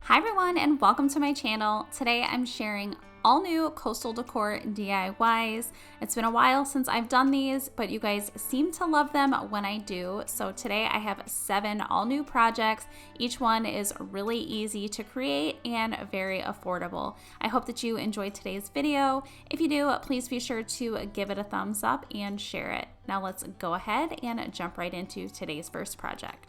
Hi everyone and welcome to my channel. Today I'm sharing all new coastal decor DIYs. It's been a while since I've done these, but you guys seem to love them when I do. So today I have 7 all new projects. Each one is really easy to create and very affordable. I hope that you enjoyed today's video. If you do, please be sure to give it a thumbs up and share it. Now let's go ahead and jump right into today's first project.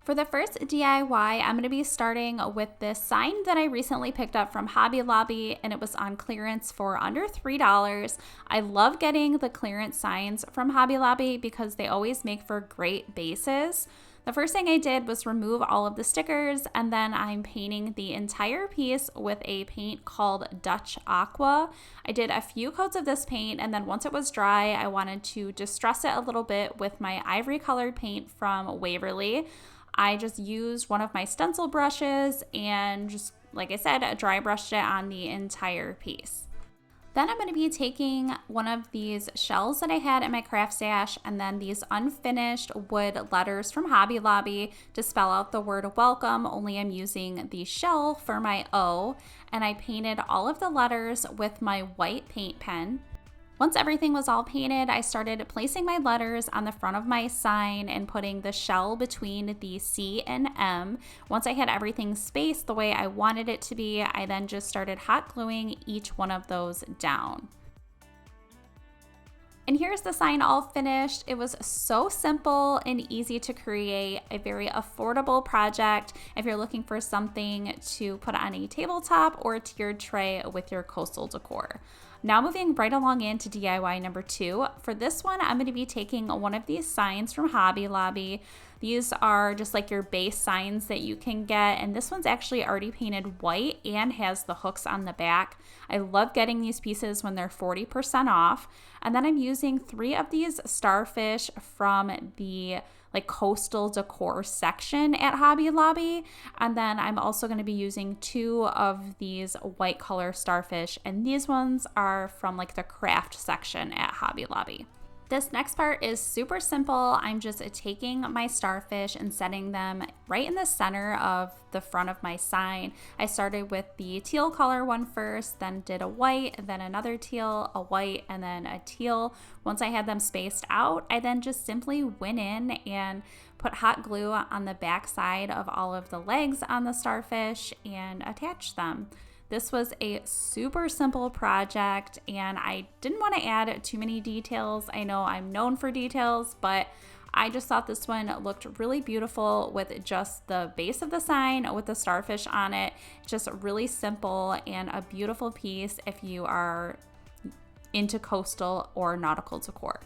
For the first DIY, I'm going to be starting with this sign that I recently picked up from Hobby Lobby, and it was on clearance for under $3. I love getting the clearance signs from Hobby Lobby because they always make for great bases. The first thing I did was remove all of the stickers, and then I'm painting the entire piece with a paint called Dutch Aqua. I did a few coats of this paint, and then once it was dry, I wanted to distress it a little bit with my ivory colored paint from Waverly. I just used one of my stencil brushes and just, like I said, dry brushed it on the entire piece. Then I'm going to be taking one of these shells that I had in my craft stash and then these unfinished wood letters from Hobby Lobby to spell out the word welcome, only I'm using the shell for my O, and I painted all of the letters with my white paint pen. Once everything was all painted, I started placing my letters on the front of my sign and putting the shell between the C and M. Once I had everything spaced the way I wanted it to be, I then just started hot gluing each one of those down. And here's the sign all finished. It was so simple and easy to create, a very affordable project if you're looking for something to put on a tabletop or a tiered tray with your coastal decor. Now moving right along into DIY number 2. For this one, I'm going to be taking one of these signs from Hobby Lobby. These are just like your base signs that you can get, and this one's actually already painted white and has the hooks on the back. I love getting these pieces when they're 40% off. And then I'm using 3 of these Starfish from the coastal decor section at Hobby Lobby, and then I'm also going to be using 2 of these white color Starfish, and these ones are from the craft section at Hobby Lobby. This next part is super simple. I'm just taking my Starfish and setting them right in the center of the front of my sign. I started with the teal color one first, then did a white, then another teal, a white, and then a teal. Once I had them spaced out, I then just simply went in and put hot glue on the back side of all of the legs on the Starfish and attached them. This was a super simple project, and I didn't want to add too many details. I know I'm known for details, but I just thought this one looked really beautiful with just the base of the sign with the Starfish on it. Just really simple and a beautiful piece if you are into coastal or nautical decor.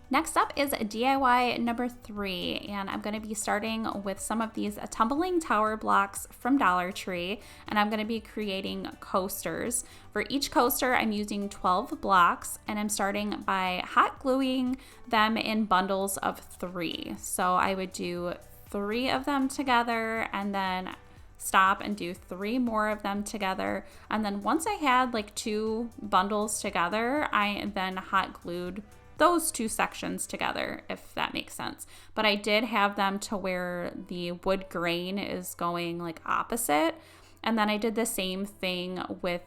Next up is DIY number 3, and I'm going to be starting with some of these tumbling tower blocks from Dollar Tree, and I'm going to be creating coasters. For each coaster, I'm using 12 blocks, and I'm starting by hot gluing them in bundles of 3. So I would do 3 of them together and then stop and do 3 more of them together. And then once I had 2 bundles together, I then hot glued those 2 sections together, if that makes sense. But I did have them to where the wood grain is going opposite. And then I did the same thing with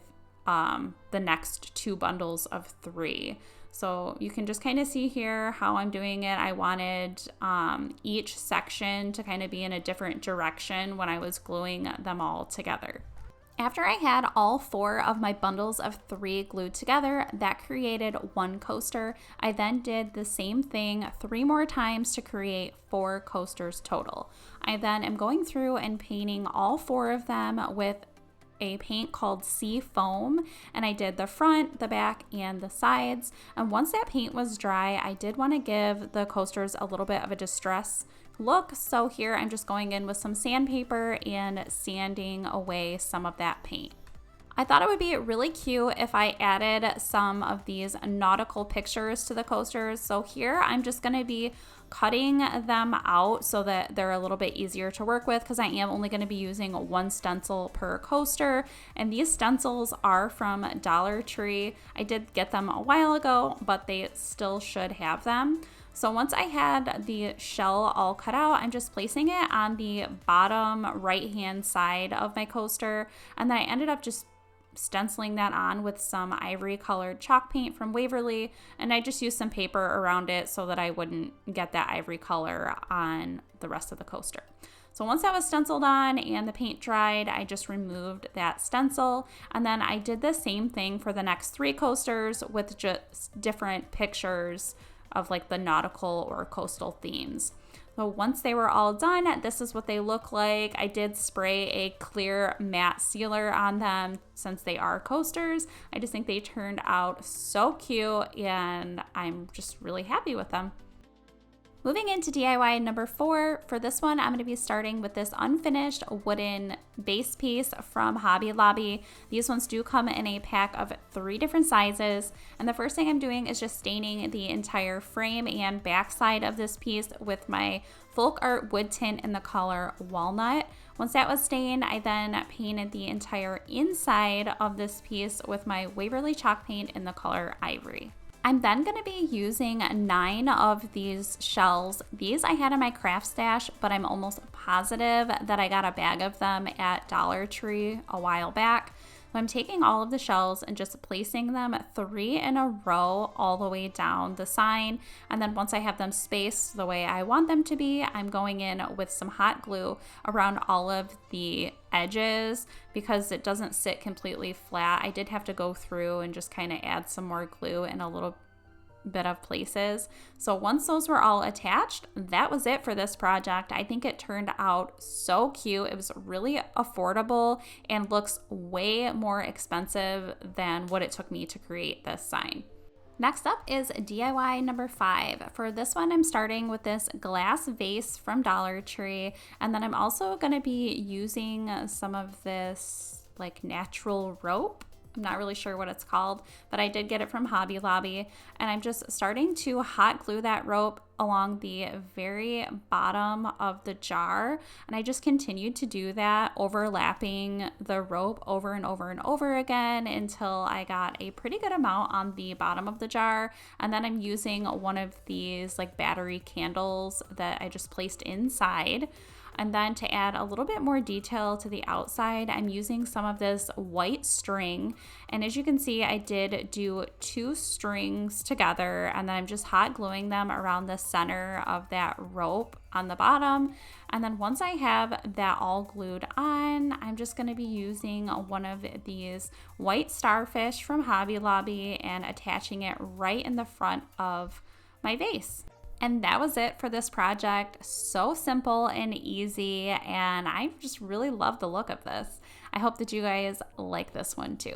the next 2 bundles of 3. So you can just kind of see here how I'm doing it. I wanted each section to kind of be in a different direction when I was gluing them all together. After I had all 4 of my bundles of 3 glued together, that created 1 coaster. I then did the same thing 3 more times to create 4 coasters total. I then am going through and painting all 4 of them with a paint called Sea Foam, and I did the front, the back, and the sides. And once that paint was dry, I did want to give the coasters a little bit of a distress look. So here I'm just going in with some sandpaper and sanding away some of that paint. I thought it would be really cute if I added some of these nautical pictures to the coasters. So here I'm just going to be cutting them out so that they're a little bit easier to work with, because I am only going to be using 1 stencil per coaster, and these stencils are from Dollar Tree. I did get them a while ago, but they still should have them. So once I had the shell all cut out, I'm just placing it on the bottom right-hand side of my coaster. And then I ended up just stenciling that on with some ivory colored chalk paint from Waverly. And I just used some paper around it so that I wouldn't get that ivory color on the rest of the coaster. So once that was stenciled on and the paint dried, I just removed that stencil. And then I did the same thing for the next 3 coasters with just different pictures of like the nautical or coastal themes. So once they were all done, this is what they look like. I did spray a clear matte sealer on them since they are coasters. I just think they turned out so cute and I'm just really happy with them. Moving into DIY number 4, for this one, I'm going to be starting with this unfinished wooden base piece from Hobby Lobby. These ones do come in a pack of 3 different sizes. And the first thing I'm doing is just staining the entire frame and backside of this piece with my folk art wood tint in the color Walnut. Once that was stained, I then painted the entire inside of this piece with my Waverly chalk paint in the color Ivory. I'm then going to be using 9 of these shells. These I had in my craft stash, but I'm almost positive that I got a bag of them at Dollar Tree a while back. So I'm taking all of the shells and just placing them 3 in a row all the way down the sign. And then once I have them spaced the way I want them to be, I'm going in with some hot glue around all of the edges because it doesn't sit completely flat. I did have to go through and just kind of add some more glue in a little bit of places. So once those were all attached, that was it for this project. I think it turned out so cute. It was really affordable and looks way more expensive than what it took me to create this sign. Next up is DIY number 5. For this one, I'm starting with this glass vase from Dollar Tree, and then I'm also going to be using some of this like natural rope. I'm not really sure what it's called, but I did get it from Hobby Lobby, and I'm just starting to hot glue that rope along the very bottom of the jar, and I just continued to do that, overlapping the rope over and over and over again until I got a pretty good amount on the bottom of the jar. And then I'm using one of these like battery candles that I just placed inside. And then to add a little bit more detail to the outside, I'm using some of this white string. And as you can see, I did do 2 strings together, and then I'm just hot gluing them around the center of that rope on the bottom. And then once I have that all glued on, I'm just going to be using one of these white starfish from Hobby Lobby and attaching it right in the front of my vase. And that was it for this project. So simple and easy, and I just really love the look of this. I hope that you guys like this one too.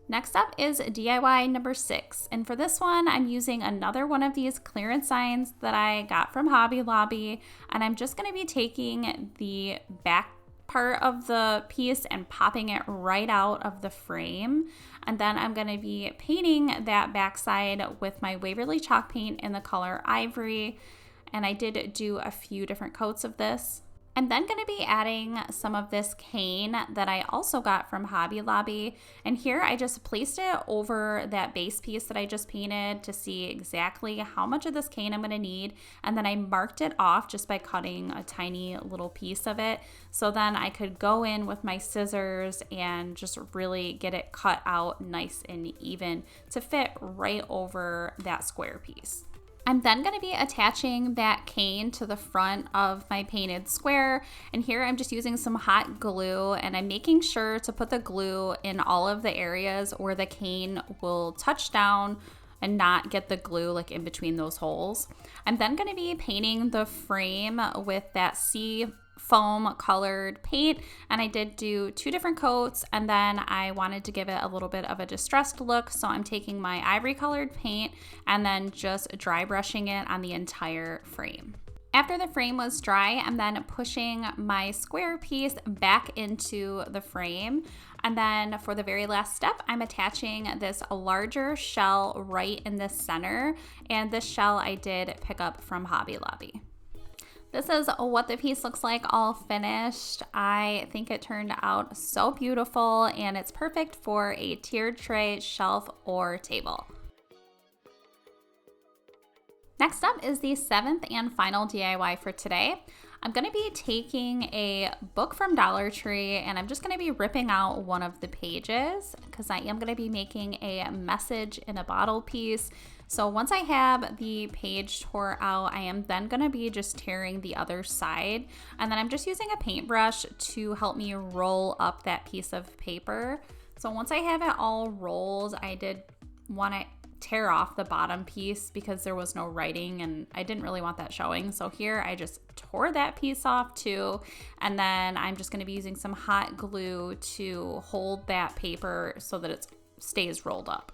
Next up is DIY number 6, and for this one, I'm using another one of these clearance signs that I got from Hobby Lobby, and I'm just gonna be taking the back part of the piece and popping it right out of the frame. And then I'm going to be painting that backside with my Waverly chalk paint in the color Ivory. And I did do a few different coats of this. I'm then going to be adding some of this cane that I also got from Hobby Lobby. And here I just placed it over that base piece that I just painted to see exactly how much of this cane I'm going to need. And then I marked it off just by cutting a tiny little piece of it. So then I could go in with my scissors and just really get it cut out nice and even to fit right over that square piece. I'm then going to be attaching that cane to the front of my painted square, and here I'm just using some hot glue, and I'm making sure to put the glue in all of the areas where the cane will touch down and not get the glue like in between those holes. I'm then going to be painting the frame with that sea foam colored paint, and I did do 2 different coats, and then I wanted to give it a little bit of a distressed look, so I'm taking my ivory colored paint and then just dry brushing it on the entire frame. After the frame was dry, I'm then pushing my square piece back into the frame. And then for the very last step, I'm attaching this larger shell right in the center. And this shell I did pick up from Hobby Lobby. This is what the piece looks like all finished. I think it turned out so beautiful, and it's perfect for a tiered tray, shelf, or table. Next up is the seventh and final DIY for today. I'm going to be taking a book from Dollar Tree and I'm just going to be ripping out one of the pages because I am going to be making a message in a bottle piece. So once I have the page tore out, I am then going to be just tearing the other side. And then I'm just using a paintbrush to help me roll up that piece of paper. So once I have it all rolled, I did want to tear off the bottom piece because there was no writing and I didn't really want that showing. So here I just tore that piece off too. And then I'm just going to be using some hot glue to hold that paper so that it stays rolled up.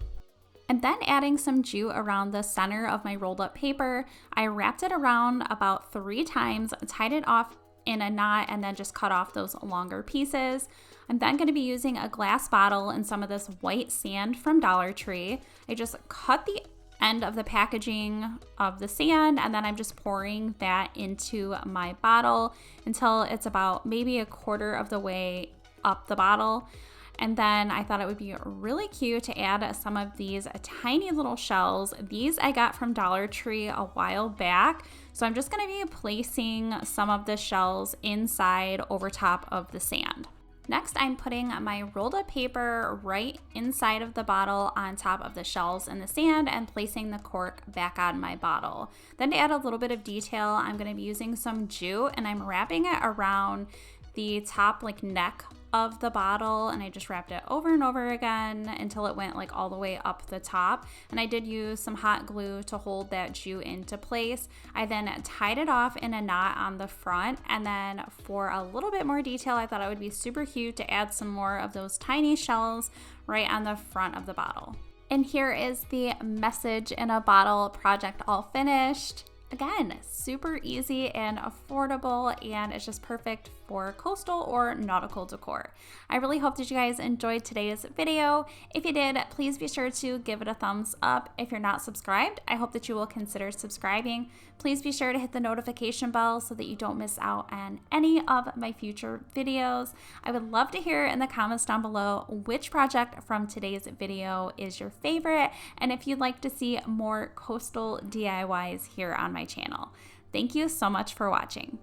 And then adding some jute around the center of my rolled up paper, I wrapped it around about 3 times, tied it off in a knot, and then just cut off those longer pieces. I'm then going to be using a glass bottle and some of this white sand from Dollar Tree. I just cut the end of the packaging of the sand and then I'm just pouring that into my bottle until it's about maybe a quarter of the way up the bottle. And then I thought it would be really cute to add some of these tiny little shells. These I got from Dollar Tree a while back. So I'm just going to be placing some of the shells inside over top of the sand. Next, I'm putting my rolled up paper right inside of the bottle on top of the shells in the sand and placing the cork back on my bottle. Then to add a little bit of detail, I'm going to be using some jute and I'm wrapping it around the top neck of the bottle, and I just wrapped it over and over again until it went all the way up the top. And I did use some hot glue to hold that jute into place. I then tied it off in a knot on the front, and then for a little bit more detail, I thought it would be super cute to add some more of those tiny shells right on the front of the bottle. And here is the message in a bottle project all finished. Again, super easy and affordable, and it's just perfect for coastal or nautical decor. I really hope that you guys enjoyed today's video. If you did, please be sure to give it a thumbs up. If you're not subscribed, I hope that you will consider subscribing. Please be sure to hit the notification bell so that you don't miss out on any of my future videos. I would love to hear in the comments down below which project from today's video is your favorite, and if you'd like to see more coastal DIYs here on my channel. Thank you so much for watching.